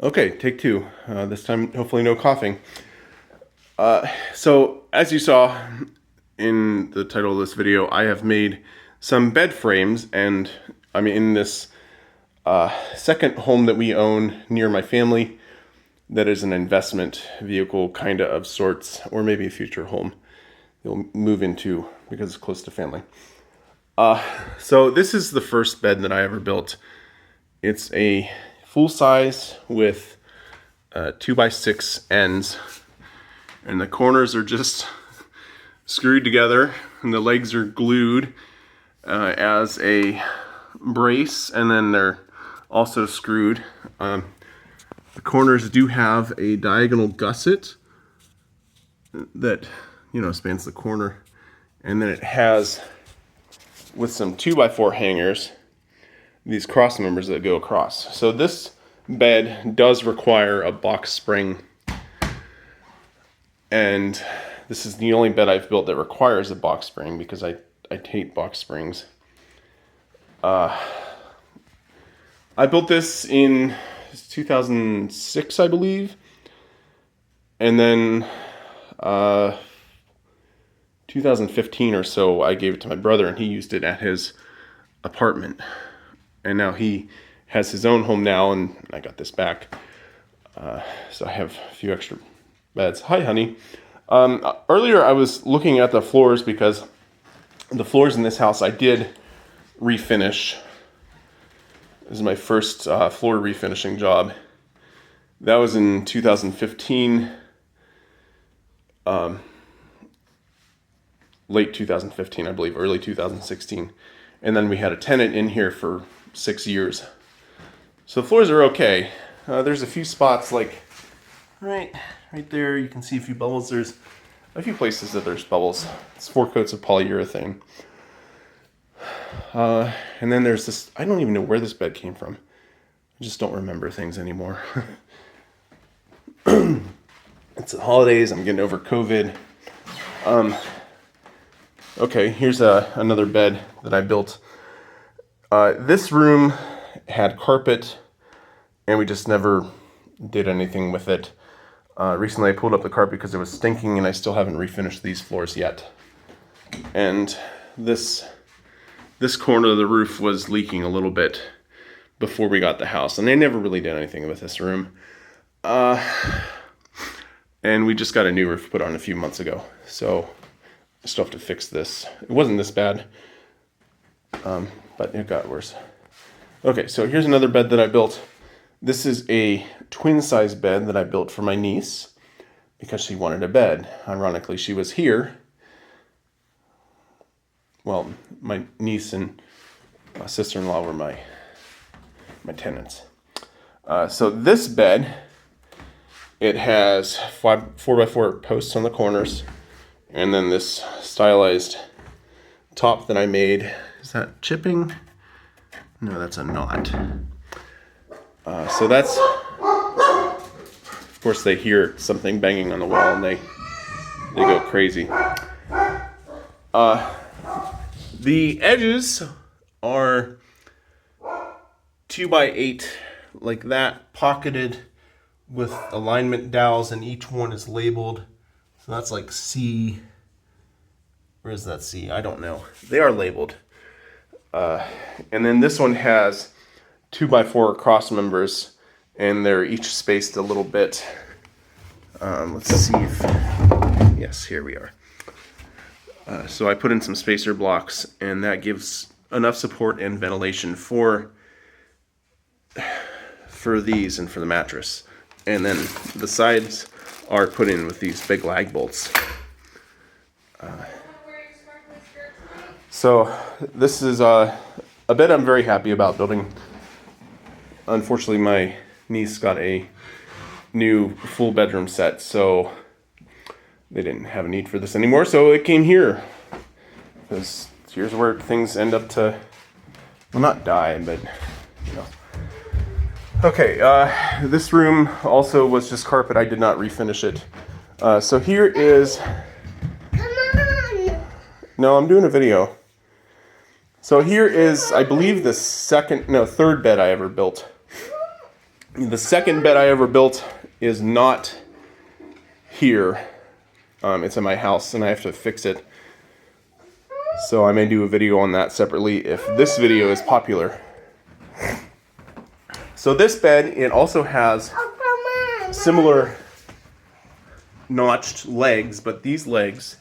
Okay, take two. This time, hopefully no coughing. So, as you saw in the title of this video, I have made some bed frames, and I'm in this second home that we own near my family that is an investment vehicle, kind of sorts, or maybe a future home you'll move into because it's close to family. So this is the first bed that I ever built. It's a full size with 2x6 ends, and the corners are just screwed together, and the legs are glued as a brace, and then they're also screwed. The corners do have a diagonal gusset that, spans the corner, and then it has, with some 2x4 hangers, these cross members that go across. So this bed does require a box spring, and this is the only bed I've built that requires a box spring because I hate box springs. I built this in 2006, I believe, and then 2015 or so I gave it to my brother, and he used it at his apartment, and now he has his own home now, and I got this back, so I have a few extra beds. Hi, honey. Earlier I was looking at the floors because the floors in this house I did refinish. This is my first floor refinishing job. That was in 2015, late 2015, I believe, early 2016. And then we had a tenant in here for 6 years. So the floors are okay. There's a few spots like right there. You can see a few bubbles. There's a few places that there's bubbles. It's 4 coats of polyurethane. And then there's this, I don't even know where this bed came from. I just don't remember things anymore. It's the holidays, I'm getting over COVID. Okay, here's another bed that I built. This room had carpet, and we just never did anything with it. Recently I pulled up the carpet because it was stinking, and I still haven't refinished these floors yet. And this corner of the roof was leaking a little bit before we got the house, and they never really did anything with this room. And we just got a new roof put on a few months ago, so I still have to fix this. It wasn't this bad, but it got worse. Okay, so here's another bed that I built. This is a twin size bed that I built for my niece because she wanted a bed. Ironically, she was here. Well, my niece and my sister-in-law were my tenants. So this bed, it has 4x4 posts on the corners, and then this stylized top that I made. Is that chipping? No, that's a knot. So that's, of course, they hear something banging on the wall and they go crazy. The edges are 2x8 like that, pocketed with alignment dowels, and each one is labeled. So that's like C. Where is that C? I don't know. They are labeled. And then this one has 2x4 cross members, and they're each spaced a little bit. Let's see if, yes, here we are. So I put in some spacer blocks, and that gives enough support and ventilation for these and for the mattress. And then the sides are put in with these big lag bolts. So this is a bed I'm very happy about building. Unfortunately, my niece got a new full bedroom set, so they didn't have a need for this anymore, so it came here. Because here's where things end up to, well, not die, but, Okay, this room also was just carpet. I did not refinish it. So here is... Come on! No, I'm doing a video. So here is, I believe, the third bed I ever built. The second bed I ever built is not here. It's in my house and I have to fix it. So I may do a video on that separately if this video is popular. So this bed, it also has Oh, come on. similar notched legs, but these legs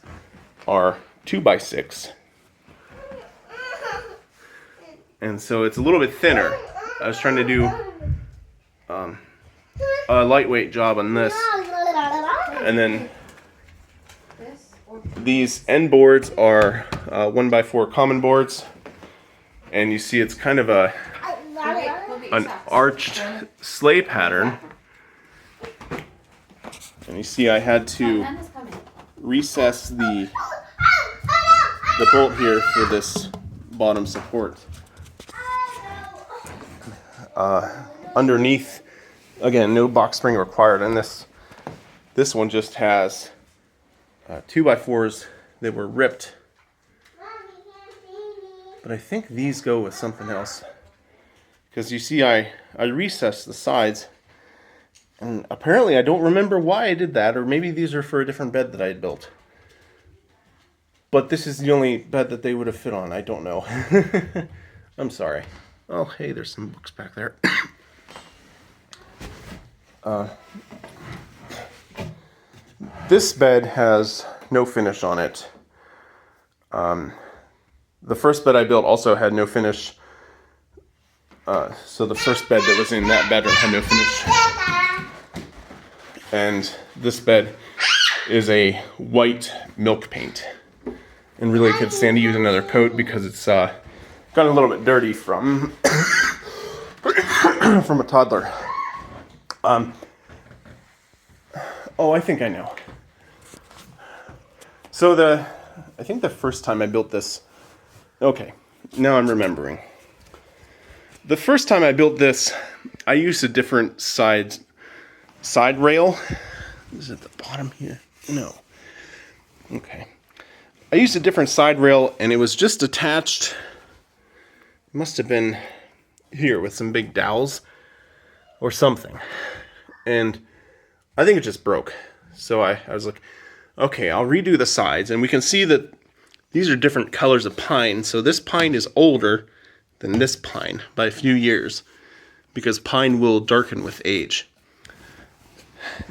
are 2x6. And so it's a little bit thinner. I was trying to do a lightweight job on this. And then these end boards are 1x4 common boards. And you see it's kind of an arched sleigh pattern. And you see I had to recess the bolt here for this bottom support. Underneath, again, no box spring required, and this one just has 2x4s that were ripped, but I think these go with something else, because you see I recessed the sides, and apparently I don't remember why I did that, or maybe these are for a different bed that I had built, but this is the only bed that they would have fit on. I don't know. I'm sorry. Oh, hey, there's some books back there. This bed has no finish on it. The first bed I built also had no finish. So the first bed that was in that bedroom had no finish. And this bed is a white milk paint. And really could stand to use another coat because it's got a little bit dirty from from a toddler. Oh, I think I know. So I think the first time I built this, okay, now I'm remembering. The first time I built this, I used a different side rail. Is it at the bottom here? No. Okay. I used a different side rail and it was just attached. Must have been here with some big dowels or something. And I think it just broke. So I was like, okay, I'll redo the sides. And we can see that these are different colors of pine. So this pine is older than this pine by a few years because pine will darken with age.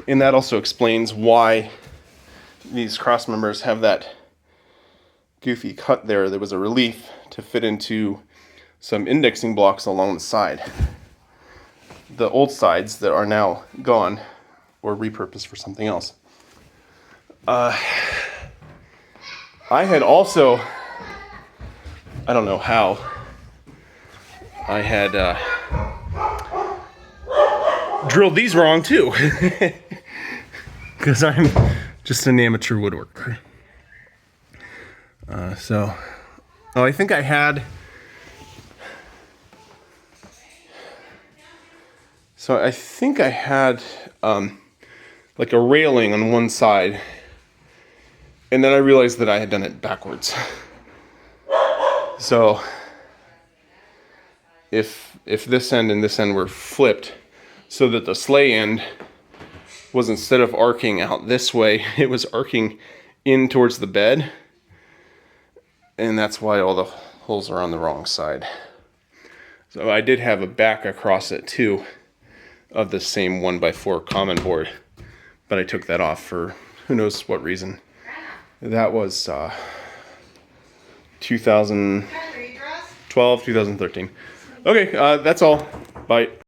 And that also explains why these cross members have that goofy cut there. There was a relief to fit into some indexing blocks along the side. The old sides that are now gone or repurposed for something else. I had also, I don't know how, I had drilled these wrong too. Because I'm just an amateur woodworker. I think I had, like a railing on one side, and then I realized that I had done it backwards. So if this end and this end were flipped so that the sleigh end was, instead of arcing out this way, it was arcing in towards the bed. And that's why all the holes are on the wrong side. So I did have a back across it too of the same 1x4 common board, but I took that off for who knows what reason. That was 2012, 2013. Okay, that's all. Bye.